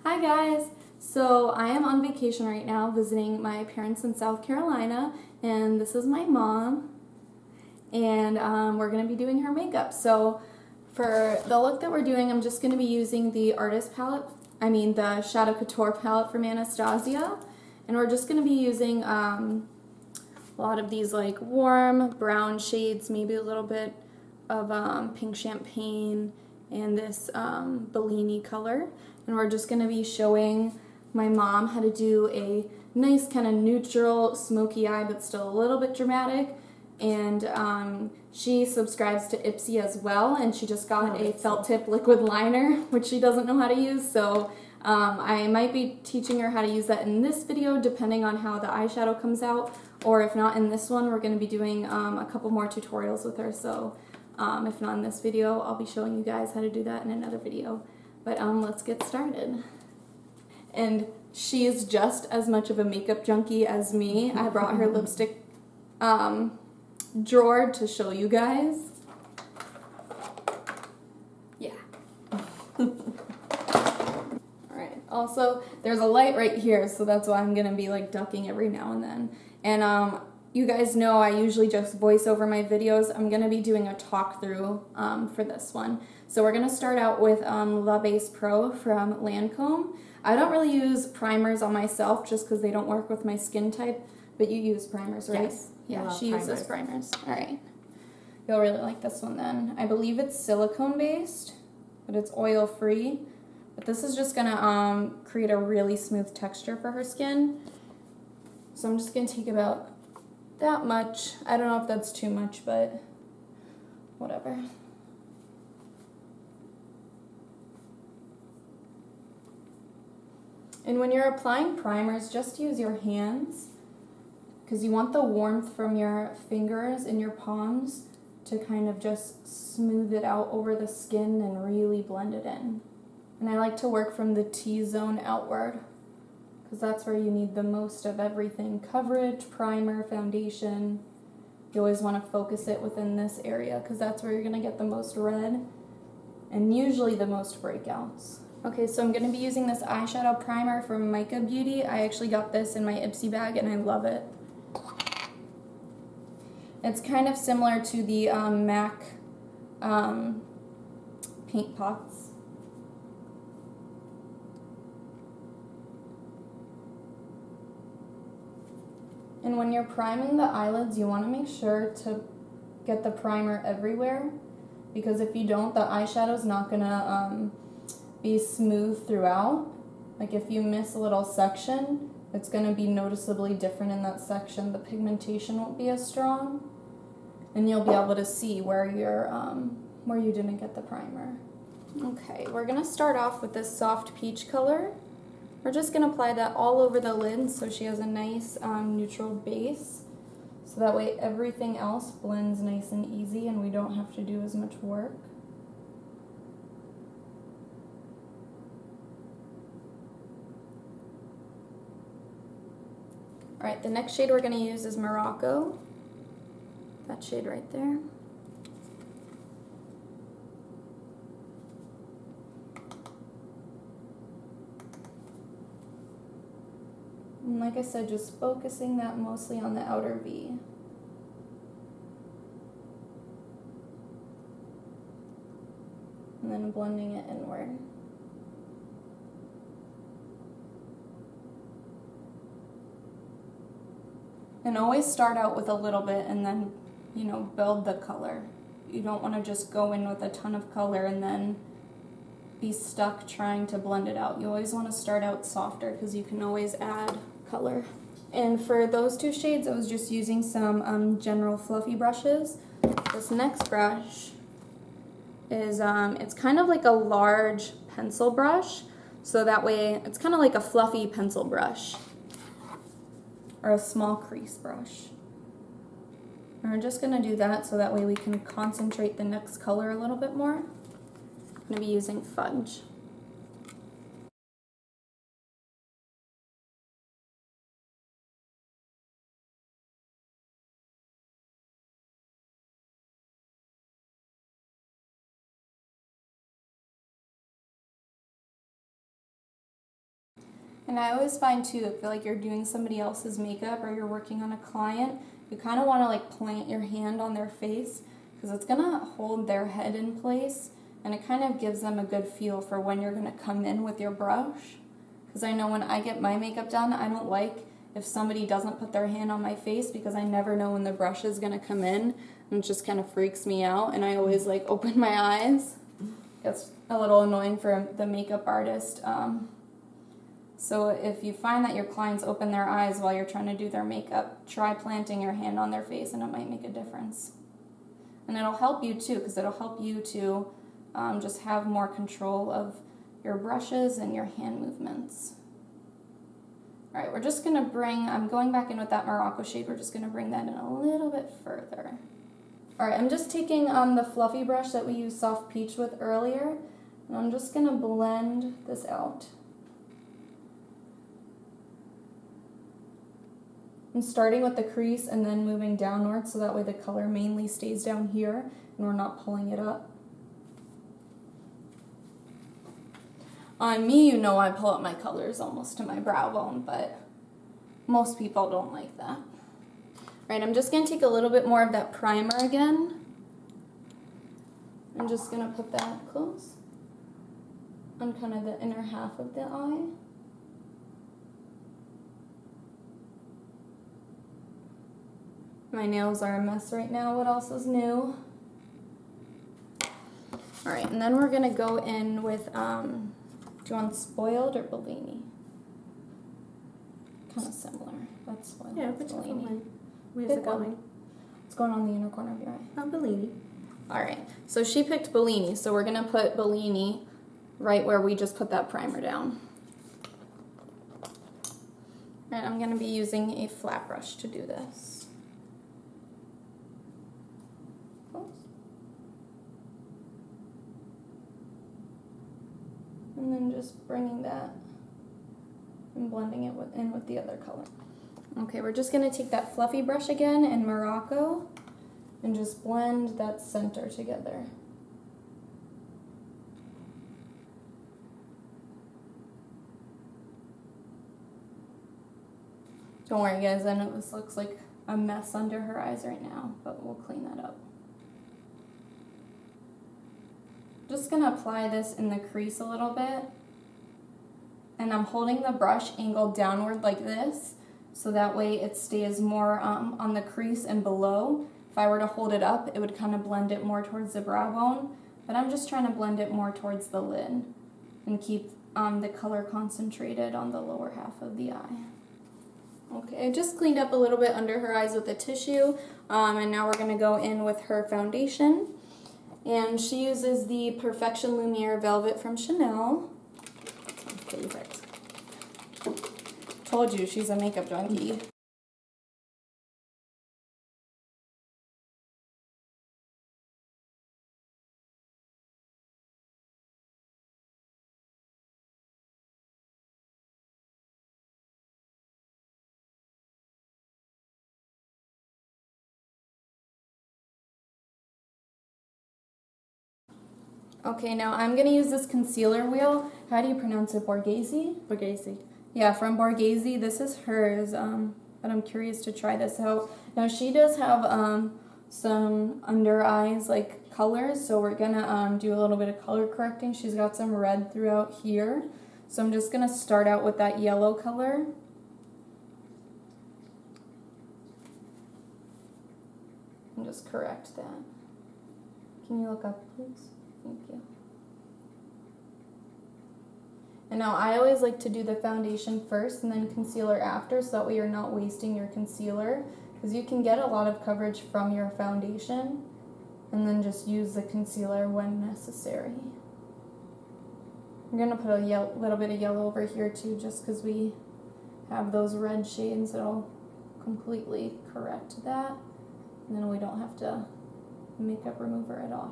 Hi guys! So I am on vacation right now visiting my parents in South Carolina, and this is my mom, and we're going to be doing her makeup. So for the look that we're doing, I'm just going to be using the the Shadow Couture Palette from Anastasia, and we're just going to be using a lot of these like warm brown shades, maybe a little bit of pink champagne, and this Bellini color. And we're just going to be showing my mom how to do a nice kind of neutral smoky eye but still a little bit dramatic. And she subscribes to Ipsy as well, and she just got a felt tip liquid liner, which she doesn't know how to use. So I might be teaching her how to use that in this video depending on how the eyeshadow comes out, or if not in this one, we're going to be doing a couple more tutorials with her. So if not in this video, I'll be showing you guys how to do that in another video. But let's get started. And she is just as much of a makeup junkie as me. I brought her lipstick drawer to show you guys. Yeah. Alright, also there's a light right here, so that's why I'm gonna be like ducking every now and then. And you guys know I usually just voice over my videos. I'm going to be doing a talk through for this one. So we're going to start out with La Base Pro from Lancome. I don't really use primers on myself just because they don't work with my skin type, but you use primers, right? Yes. Yeah, she uses primers. Alright. You'll really like this one then. I believe it's silicone based, but it's oil free. But this is just going to create a really smooth texture for her skin. So I'm just going to take about that much. I don't know if that's too much, but whatever. And when you're applying primers, just use your hands because you want the warmth from your fingers and your palms to kind of just smooth it out over the skin and really blend it in. And I like to work from the T-zone outward, because that's where you need the most of everything. Coverage, primer, foundation. You always want to focus it within this area because that's where you're going to get the most red and usually the most breakouts. Okay, so I'm going to be using this eyeshadow primer from Mica Beauty. I actually got this in my Ipsy bag and I love it. It's kind of similar to the MAC paint pots. And when you're priming the eyelids, you want to make sure to get the primer everywhere, because if you don't, the eyeshadow's not going to be smooth throughout. Like if you miss a little section, it's going to be noticeably different in that section. The pigmentation won't be as strong, and you'll be able to see where you didn't get the primer. Okay, we're going to start off with this soft peach color. We're just going to apply that all over the lid so she has a nice neutral base. So that way everything else blends nice and easy and we don't have to do as much work. Alright, the next shade we're going to use is Morocco. That shade right there. And like I said, just focusing that mostly on the outer V. And then blending it inward. And always start out with a little bit and then, build the color. You don't want to just go in with a ton of color and then be stuck trying to blend it out. You always want to start out softer because you can always add color. And for those two shades, I was just using some general fluffy brushes. This next brush is, it's kind of like a large pencil brush, so that way it's kind of like a fluffy pencil brush or a small crease brush. And we're just going to do that so that way we can concentrate the next color a little bit more. I'm going to be using Fudge. And I always find too, if like you're doing somebody else's makeup or you're working on a client, you kind of want to like plant your hand on their face because it's going to hold their head in place, and it kind of gives them a good feel for when you're going to come in with your brush. Because I know when I get my makeup done, I don't like if somebody doesn't put their hand on my face because I never know when the brush is going to come in, and it just kind of freaks me out, and I always like open my eyes. It's a little annoying for the makeup artist. So if you find that your clients open their eyes while you're trying to do their makeup, try planting your hand on their face and it might make a difference. And it'll help you too, because it'll help you to just have more control of your brushes and your hand movements. All right, we're just gonna I'm going back in with that Morocco shade, we're just gonna bring that in a little bit further. All right, I'm just taking the fluffy brush that we used Soft Peach with earlier, and I'm just gonna blend this out. I'm starting with the crease and then moving downward so that way the color mainly stays down here and we're not pulling it up. On me, you know I pull up my colors almost to my brow bone, but most people don't like that. Right, I'm just going to take a little bit more of that primer again. I'm just going to put that close on kind of the inner half of the eye. My nails are a mess right now. What else is new? All right, and then we're gonna go in with, do you want Spoiled or Bellini? Kind of similar. That's Spoiled. Yeah, which Bellini. Where's it going? It's going on the inner corner of your eye. Oh, Bellini. All right, so she picked Bellini, so we're gonna put Bellini right where we just put that primer down. And I'm gonna be using a flat brush to do this. And then just bringing that and blending it in with the other color. Okay, we're just gonna take that fluffy brush again in Morocco and just blend that center together. Don't worry guys, I know this looks like a mess under her eyes right now, but we'll clean that up. Just gonna apply this in the crease a little bit, and I'm holding the brush angled downward like this, so that way it stays more on the crease and below. If I were to hold it up, it would kind of blend it more towards the brow bone, but I'm just trying to blend it more towards the lid and keep the color concentrated on the lower half of the eye. Okay, I just cleaned up a little bit under her eyes with a tissue, and now we're gonna go in with her foundation. And she uses the Perfection Lumiere Velvet from Chanel. That's my favorite. Told you, she's a makeup junkie. Okay, now I'm going to use this concealer wheel. How do you pronounce it? Borghese? Borghese. Yeah, from Borghese. This is hers, but I'm curious to try this out. Now, she does have some under eyes, like, colors, so we're going to do a little bit of color correcting. She's got some red throughout here, so I'm just going to start out with that yellow color. And just correct that. Can you look up, please? Thank you. And now I always like to do the foundation first and then concealer after, so that way you're not wasting your concealer, because you can get a lot of coverage from your foundation and then just use the concealer when necessary. I'm going to put a little bit of yellow over here too, just because we have those red shades that'll completely correct that, and then we don't have to makeup remover it off.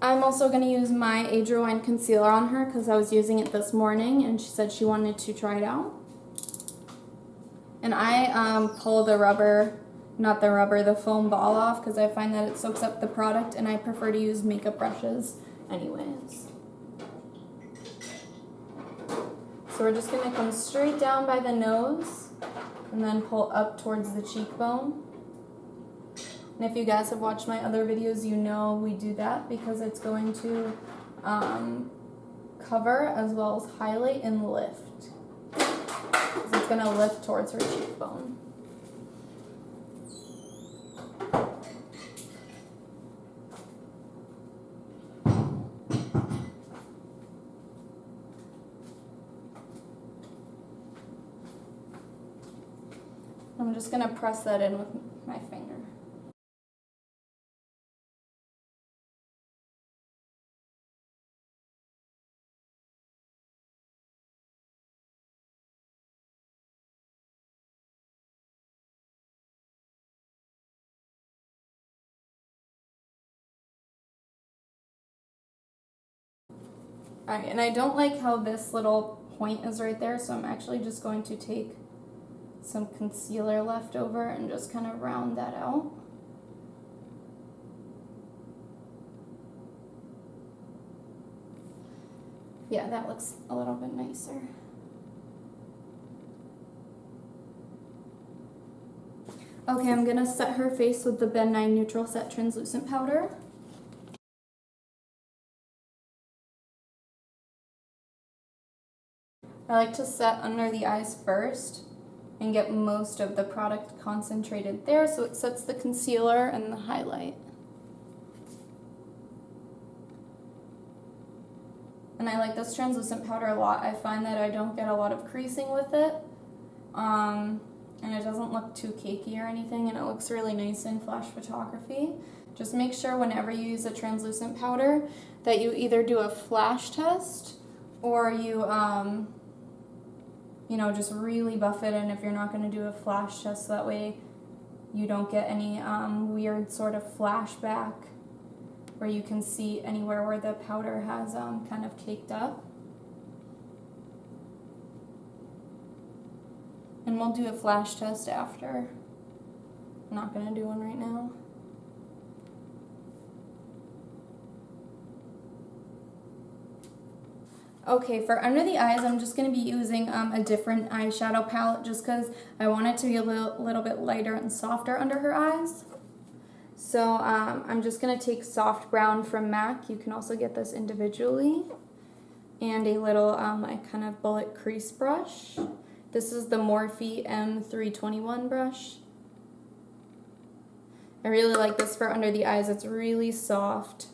I'm also going to use my Age Rewind concealer on her because I was using it this morning and she said she wanted to try it out. And I pull the the foam ball off because I find that it soaks up the product, and I prefer to use makeup brushes anyways. So we're just going to come straight down by the nose and then pull up towards the cheekbone. And if you guys have watched my other videos, you know we do that because it's going to cover as well as highlight and lift. So it's going to lift towards her cheekbone. I'm just going to press that in with my finger. Alright, and I don't like how this little point is right there, so I'm actually just going to take some concealer left over and just kind of round that out. Yeah, that looks a little bit nicer. Okay, I'm going to set her face with the Ben 9 Neutral Set Translucent Powder. I like to set under the eyes first and get most of the product concentrated there so it sets the concealer and the highlight. And I like this translucent powder a lot. I find that I don't get a lot of creasing with it. And it doesn't look too cakey or anything, and it looks really nice in flash photography. Just make sure whenever you use a translucent powder that you either do a flash test or you just really buff it in if you're not going to do a flash test, so that way you don't get any weird sort of flashback where you can see anywhere where the powder has kind of caked up. And we'll do a flash test after. I'm not going to do one right now. Okay, for under the eyes, I'm just going to be using a different eyeshadow palette just because I want it to be a little bit lighter and softer under her eyes. So I'm just going to take Soft Brown from MAC. You can also get this individually. And a little kind of bullet crease brush. This is the Morphe M321 brush. I really like this for under the eyes. It's really soft.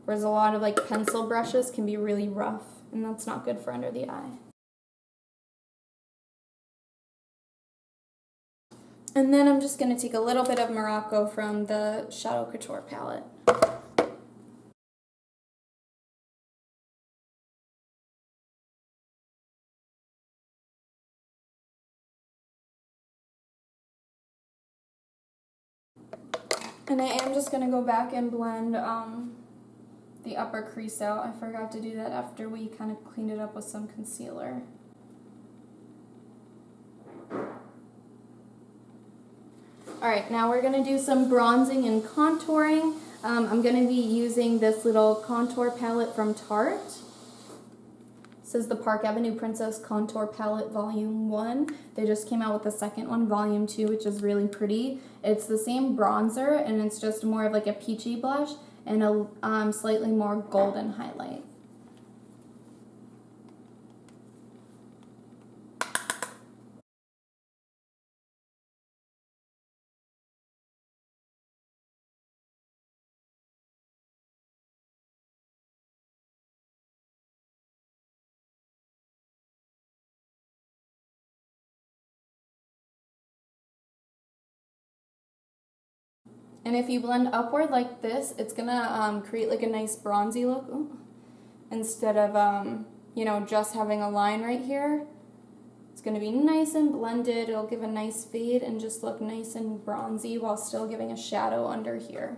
Whereas a lot of like pencil brushes can be really rough, and that's not good for under the eye. And then I'm just going to take a little bit of Morocco from the Shadow Couture Palette. And I am just going to go back and blend the upper crease out. I forgot to do that after we kind of cleaned it up with some concealer. Alright, now we're going to do some bronzing and contouring. I'm going to be using this little contour palette from Tarte. This is the Park Avenue Princess Contour Palette Volume 1. They just came out with the second one, Volume 2, which is really pretty. It's the same bronzer, and it's just more of like a peachy blush and a slightly more golden highlight. And if you blend upward like this, it's gonna create like a nice bronzy look. Ooh. Instead of, just having a line right here. It's gonna be nice and blended. It'll give a nice fade and just look nice and bronzy while still giving a shadow under here.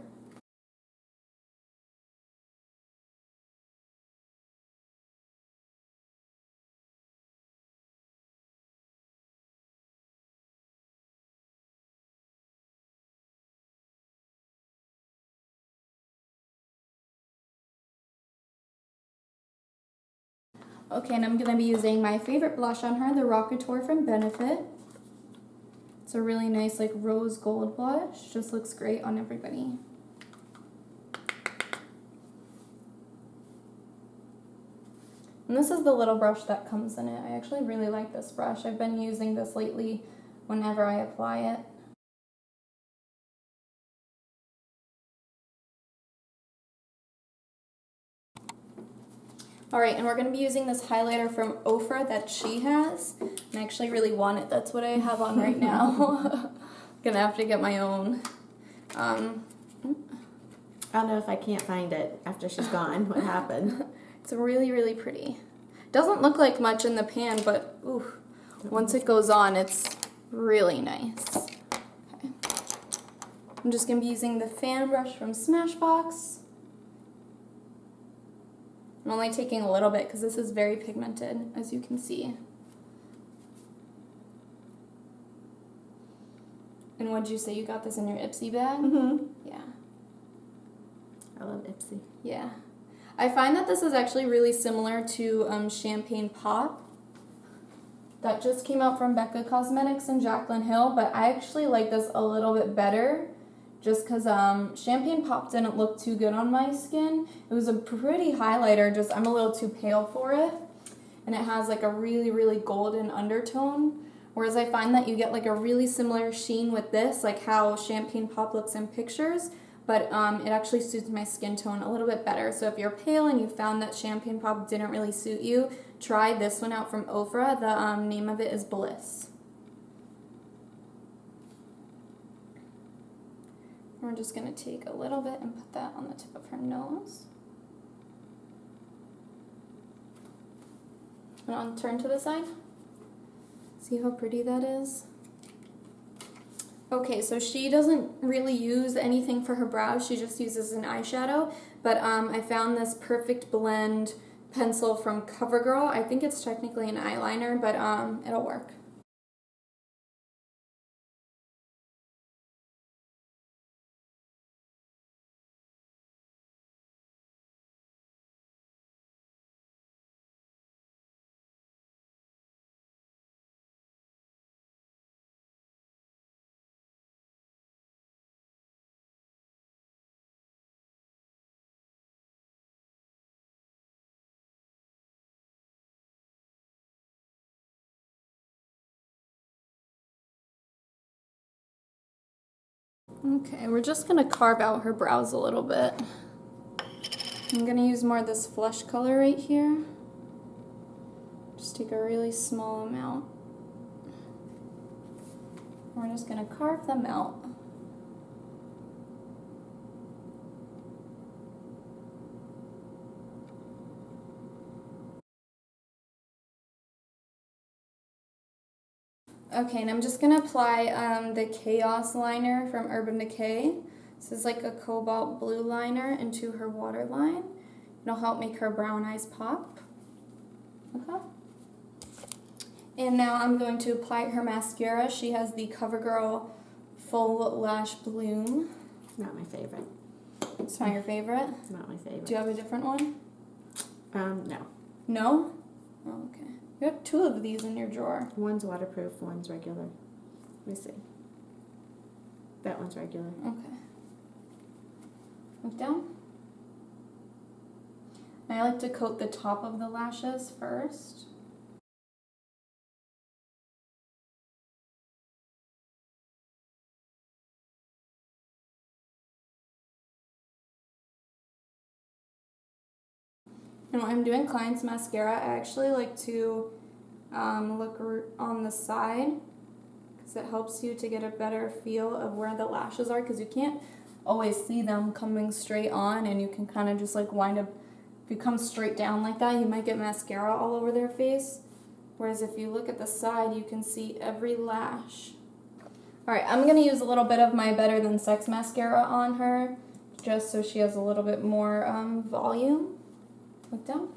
Okay, and I'm going to be using my favorite blush on her, the Rock Couture from Benefit. It's a really nice like rose gold blush. Just looks great on everybody. And this is the little brush that comes in it. I actually really like this brush. I've been using this lately whenever I apply it. Alright, and we're going to be using this highlighter from Ofra that she has. And I actually really want it. That's what I have on right now. Gonna have to get my own. I don't know if I can't find it after she's gone. What happened? It's really, really pretty. Doesn't look like much in the pan, but ooh, once it goes on, it's really nice. Okay. I'm just going to be using the fan brush from Smashbox. I'm only taking a little bit because this is very pigmented, as you can see. And what'd you say, you got this in your Ipsy bag? Mm-hmm. Yeah. I love Ipsy. Yeah. I find that this is actually really similar to Champagne Pop. That just came out from Becca Cosmetics and Jaclyn Hill, but I actually like this a little bit better just because Champagne Pop didn't look too good on my skin. It was a pretty highlighter, just I'm a little too pale for it. And it has like a really, really golden undertone. Whereas I find that you get like a really similar sheen with this, like how Champagne Pop looks in pictures, but it actually suits my skin tone a little bit better. So if you're pale and you found that Champagne Pop didn't really suit you, try this one out from Ofra. The name of it is Bliss. We're just going to take a little bit and put that on the tip of her nose. And I'll turn to the side. See how pretty that is? Okay, so she doesn't really use anything for her brows. She just uses an eyeshadow. But I found this Perfect Blend pencil from CoverGirl. I think it's technically an eyeliner, but it'll work. Okay, we're just going to carve out her brows a little bit. I'm going to use more of this flesh color right here. Just take a really small amount. We're just going to carve them out. Okay, and I'm just going to apply the Chaos liner from Urban Decay. This is like a cobalt blue liner into her waterline. It'll help make her brown eyes pop. Okay. And now I'm going to apply her mascara. She has the CoverGirl Full Lash Bloom. Not my favorite. It's not your favorite? Not my favorite. Do you have a different one? No. No? Oh, okay. You have two of these in your drawer. One's waterproof, one's regular. Let me see. That one's regular. Okay. Look down. I like to coat the top of the lashes first. And when I'm doing Klein's mascara, I actually like to look on the side because it helps you to get a better feel of where the lashes are, because you can't always see them coming straight on, and you can kind of just like wind up, if you come straight down like that, you might get mascara all over their face. Whereas if you look at the side, you can see every lash. Alright, I'm going to use a little bit of my Better Than Sex mascara on her, just so she has a little bit more volume. Look down.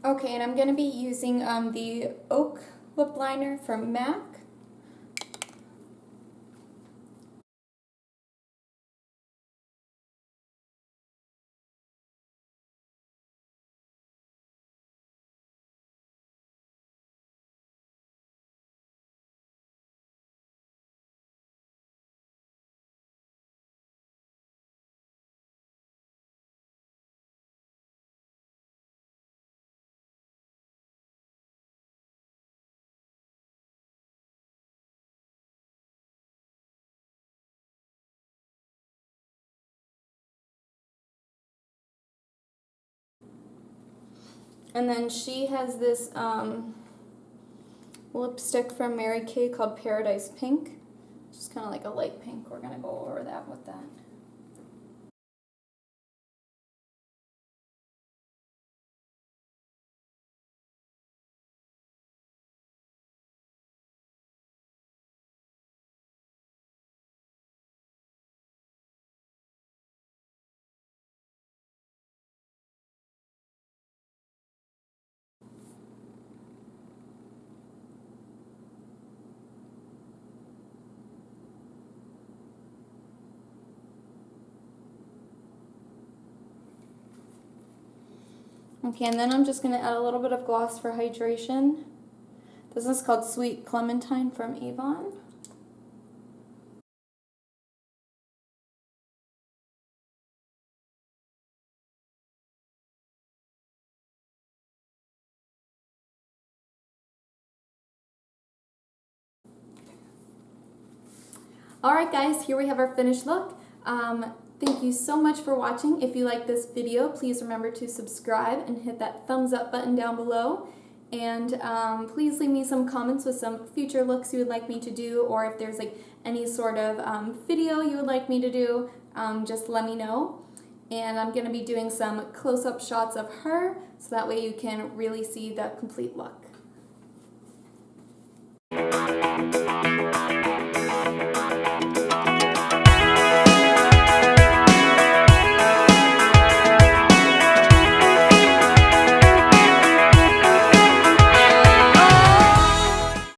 Okay, and I'm going to be using the Oak lip liner from MAC. And then she has this lipstick from Mary Kay called Paradise Pink. Just kind of like a light pink. We're going to go over that with that. Okay, and then I'm just going to add a little bit of gloss for hydration. This is called Sweet Clementine from Avon. Alright guys, here we have our finished look. Thank you so much for watching. If you like this video, please remember to subscribe and hit that thumbs up button down below. And please leave me some comments with some future looks you would like me to do, or if there's like any sort of video you would like me to do, just let me know. And I'm going to be doing some close-up shots of her, so that way you can really see the complete look.